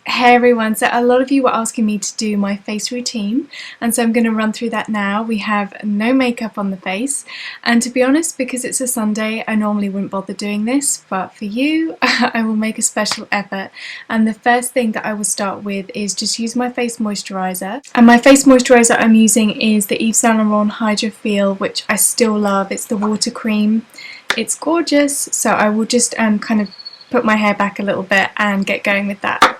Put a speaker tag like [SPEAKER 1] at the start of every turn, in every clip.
[SPEAKER 1] Hey everyone, so a lot of you were asking me to do my face routine, and so I'm going to run through that now. We have no makeup on the face, and to be honest, because it's a Sunday, I normally wouldn't bother doing this, but for you I will make a special effort. And the first thing that I will start with is just use my face moisturiser, and my face moisturiser I'm using is the Yves Saint Laurent Hydra Feel, which I still love. It's the water cream. It's gorgeous, so I will just kind of put my hair back a little bit and get going with that.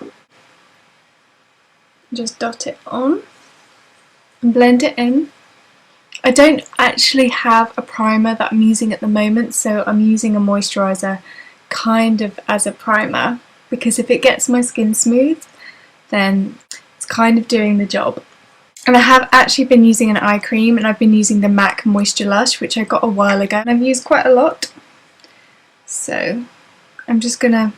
[SPEAKER 1] Just dot it on and blend it in. I don't actually have a primer that I'm using at the moment, so I'm using a moisturiser kind of as a primer, because if it gets my skin smooth then it's kind of doing the job. And I have actually been using an eye cream, and I've been using the MAC Moisture Lush, which I got a while ago and I've used quite a lot. So I'm just gonna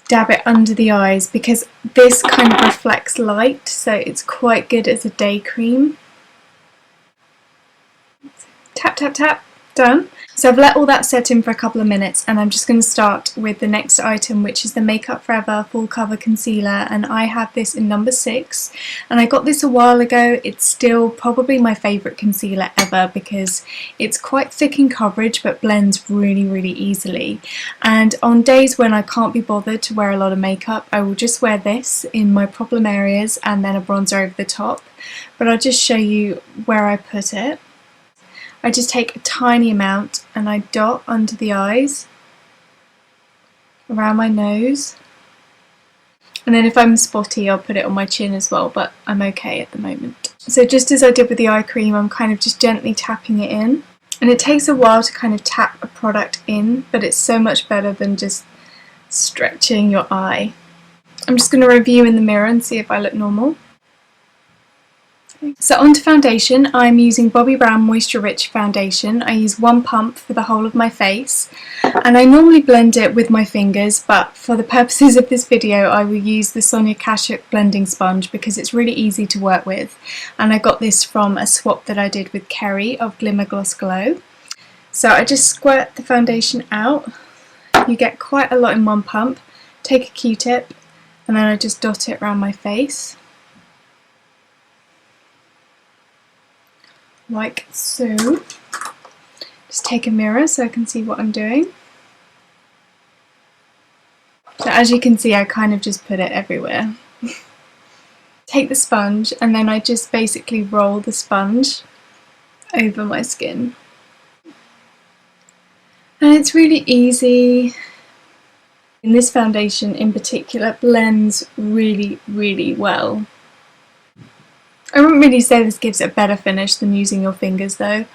[SPEAKER 1] dab it under the eyes because this kind of reflects light, so it's quite good as a day cream. Tap, tap, tap, done. So I've let all that set in for a couple of minutes, and I'm just going to start with the next item, which is the Makeup Forever Full Cover Concealer, and I have this in number 6, and I got this a while ago. It's still probably my favourite concealer ever because it's quite thick in coverage but blends really easily, and on days when I can't be bothered to wear a lot of makeup, I will just wear this in my problem areas and then a bronzer over the top. But I'll just show you where I put it. I just take a tiny amount and I dot under the eyes, around my nose, and then if I'm spotty I'll put it on my chin as well, but I'm okay at the moment. So just as I did with the eye cream, I'm kind of just gently tapping it in, and it takes a while to kind of tap a product in, but it's so much better than just stretching your eye. I'm just going to review in the mirror and see if I look normal. So onto foundation, I'm using Bobbi Brown Moisture Rich foundation. I use one pump for the whole of my face, and I normally blend it with my fingers, but for the purposes of this video I will use the Sonia Kashuk blending sponge because it's really easy to work with, and I got this from a swap that I did with Kerry of Glimmer Gloss Glow. So I just squirt the foundation out. You get quite a lot in one pump. Take a Q-tip and then I just dot it around my face, like so. Just take a mirror so I can see what I'm doing. So as you can see, I kind of just put it everywhere. Take the sponge and then I just basically roll the sponge over my skin. And it's really easy. And this foundation in particular blends really well. I wouldn't really say this gives it a better finish than using your fingers though.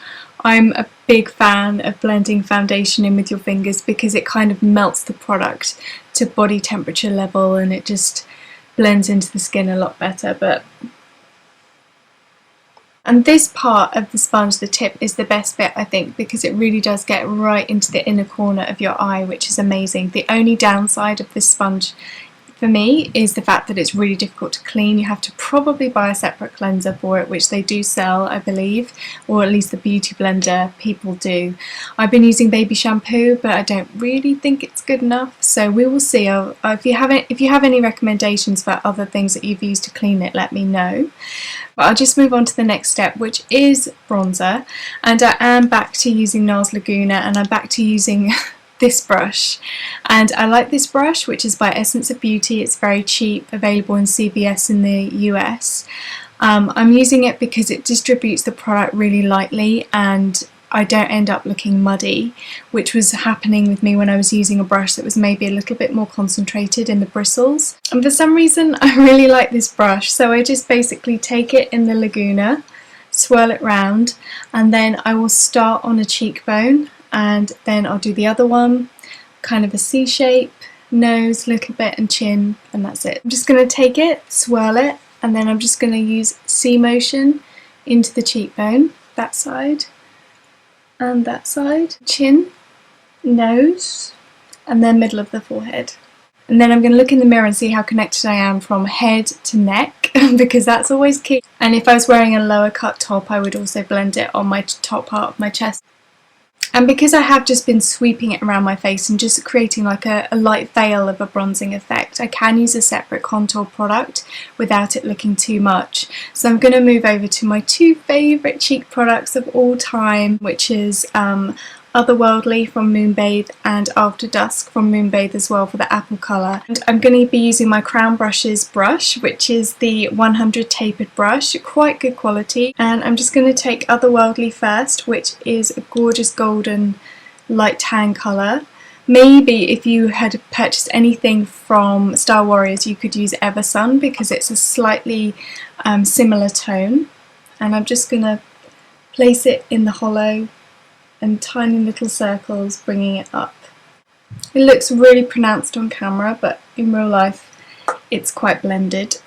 [SPEAKER 1] I'm a big fan of blending foundation in with your fingers because it kind of melts the product to body temperature level and it just blends into the skin a lot better. And this part of the sponge, the tip, is the best bit I think because it really does get right into the inner corner of your eye, which is amazing. The only downside of this sponge for me is the fact that it's really difficult to clean. You have to probably buy a separate cleanser for it, which they do sell, I believe, or at least the beauty blender people do. I've been using baby shampoo, but I don't really think it's good enough, so we will see. If you have any recommendations for other things that you've used to clean it, let me know. But I'll just move on to the next step, which is bronzer, and I am back to using NARS Laguna, and I'm back to using this brush, and I like this brush, which is by Essence of Beauty. It's very cheap, available in CVS in the US. I'm using it because it distributes the product really lightly and I don't end up looking muddy, which was happening with me when I was using a brush that was maybe a little bit more concentrated in the bristles. And for some reason I really like this brush, so I just basically take it in the Laguna, swirl it round, and then I will start on a cheekbone and then I'll do the other one, kind of a C shape, nose, little bit, and chin, and that's it. I'm just going to take it, swirl it, and then I'm just going to use C motion into the cheekbone, that side and that side, chin, nose, and then middle of the forehead. And then I'm going to look in the mirror and see how connected I am from head to neck because that's always key. And if I was wearing a lower cut top, I would also blend it on my top part of my chest. And because I have just been sweeping it around my face and just creating like a light veil of a bronzing effect, I can use a separate contour product without it looking too much. So I'm going to move over to my two favourite cheek products of all time, which is Otherworldly from Moonbathe and After Dusk from Moonbathe as well for the apple colour. And I'm going to be using my Crown Brushes brush, which is the 100 tapered brush, quite good quality. And I'm just going to take Otherworldly first, which is a gorgeous golden light tan colour. Maybe if you had purchased anything from Star Warriors you could use Eversun because it's a slightly similar tone. And I'm just going to place it in the hollow and tiny little circles, bringing it up. It looks really pronounced on camera, but in real life it's quite blended.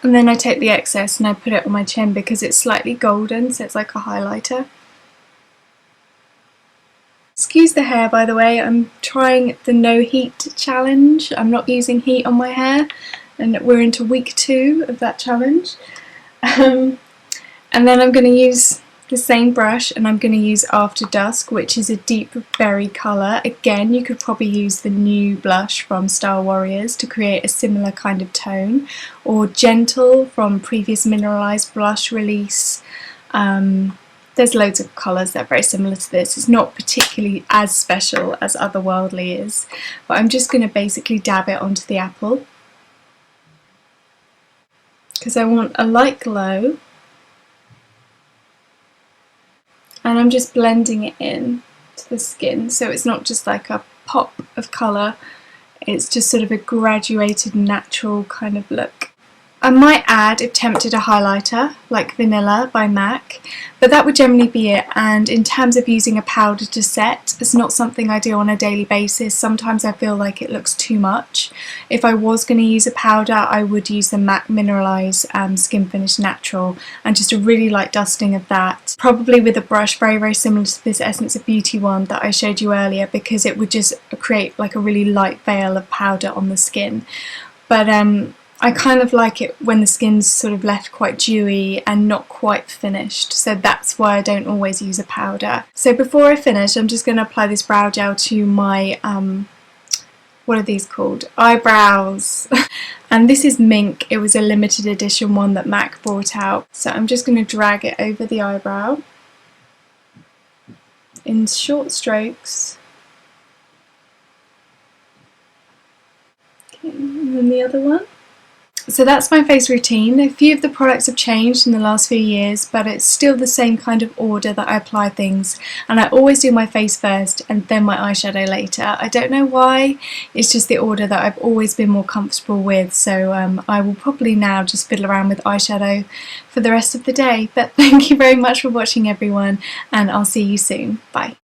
[SPEAKER 1] And then I take the excess and I put it on my chin because it's slightly golden, so it's like a highlighter. Excuse the hair, by the way, I'm trying the no heat challenge. I'm not using heat on my hair, and we're into week 2 of that challenge. And then I'm going to use the same brush and I'm going to use After Dusk, which is a deep berry colour. Again, you could probably use the new blush from Star Warriors to create a similar kind of tone, or Gentle from previous mineralised blush release. There's loads of colours that are very similar to this. It's not particularly as special as Otherworldly is, but I'm just going to basically dab it onto the apple because I want a light glow. And I'm just blending it in to the skin, so it's not just like a pop of colour, it's just sort of a graduated natural kind of look. I might add, if tempted, a highlighter like Vanilla by MAC, but that would generally be it. And in terms of using a powder to set, it's not something I do on a daily basis. Sometimes I feel like it looks too much. If I was going to use a powder, I would use the MAC Mineralize Skin Finish Natural and just a really light dusting of that. Probably with a brush very, very similar to this Essence of Beauty one that I showed you earlier, because it would just create like a really light veil of powder on the skin. But I kind of like it when the skin's sort of left quite dewy and not quite finished, so that's why I don't always use a powder. So before I finish, I'm just going to apply this brow gel to my, what are these called? Eyebrows. And this is Mink. It was a limited edition one that MAC brought out. So I'm just going to drag it over the eyebrow in short strokes. Okay, and then the other one. So that's my face routine. A few of the products have changed in the last few years, but it's still the same kind of order that I apply things, and I always do my face first and then my eyeshadow later. I don't know why, it's just the order that I've always been more comfortable with, so I will probably now just fiddle around with eyeshadow for the rest of the day. But thank you very much for watching, everyone, and I'll see you soon. Bye.